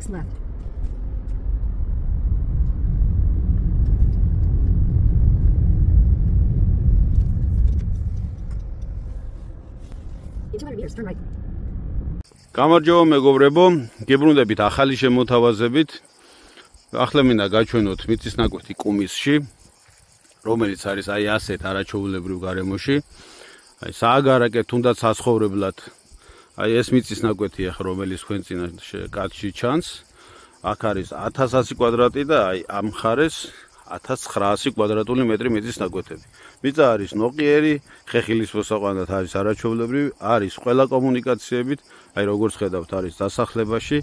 next left. In 200 meters, turn right. გამარჯობა მეგობრებო, გებრუნდებით ახალი შემოთავაზებით. ახლა მინდა გაჩვენოთ მიწის ნაკვეთი კუმისში, რომელიც არის აი ასეთ არაჩვეულებრივ გარემოში. აი სააგარაკე თუნდაც საცხოვრებლად. აი ეს მიწის ნაკვეთი ახლა რომელიც თქვენ წინა კადრში ჩანს. აქ არის 1100 კვადრატი და აი ამ მხარეს 1900 კვადრატული მეტრი მიწის ნაკვეთები. მიწა არის ნოყიერი, ხეხილის მოსაყვანად არის არაჩვეულებრივი, არის ყველა კომუნიკაციებით, აი როგორც ხედავთ არის დასახლებაში,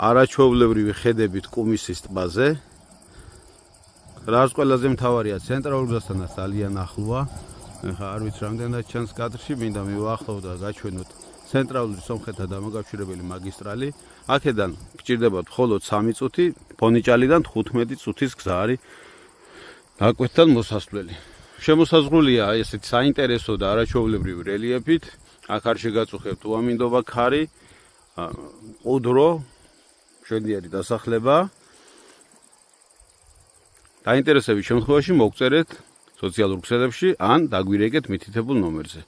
არაჩვეულებრივი ხედებით კუმისის ტბაზე. რაც ყველაზე მთავარია, ცენტრალურობასთანაც ძალიან ახლოა. ახლა არ ვიცი რამდენად ჩანს კადრში, მინდა მივაახლოვ და გაჩვენოთ ცენტრალური სომხეთთან დამაკავშირებელი მაგისტრალი. აქედან გჭირდებათ მხოლოდ 3 წუთი, ფონიჭალიდან 15 წუთის გზა არის ნაკვეთთან მოსასვლელი. შემოსაზღვრულია ესეთი საინტერესო და არაჩვეულებრივი რელიეფით. აქ არ შეგაწუხებთ უამინდობა ქარი, ყუდრო, მშვენიერი დასახლება. დაინტერესების შემთხვევაში მოგწერეთ სოციალურ ქსელებში ან დაგვირეკეთ მითითებულ ნომერზე.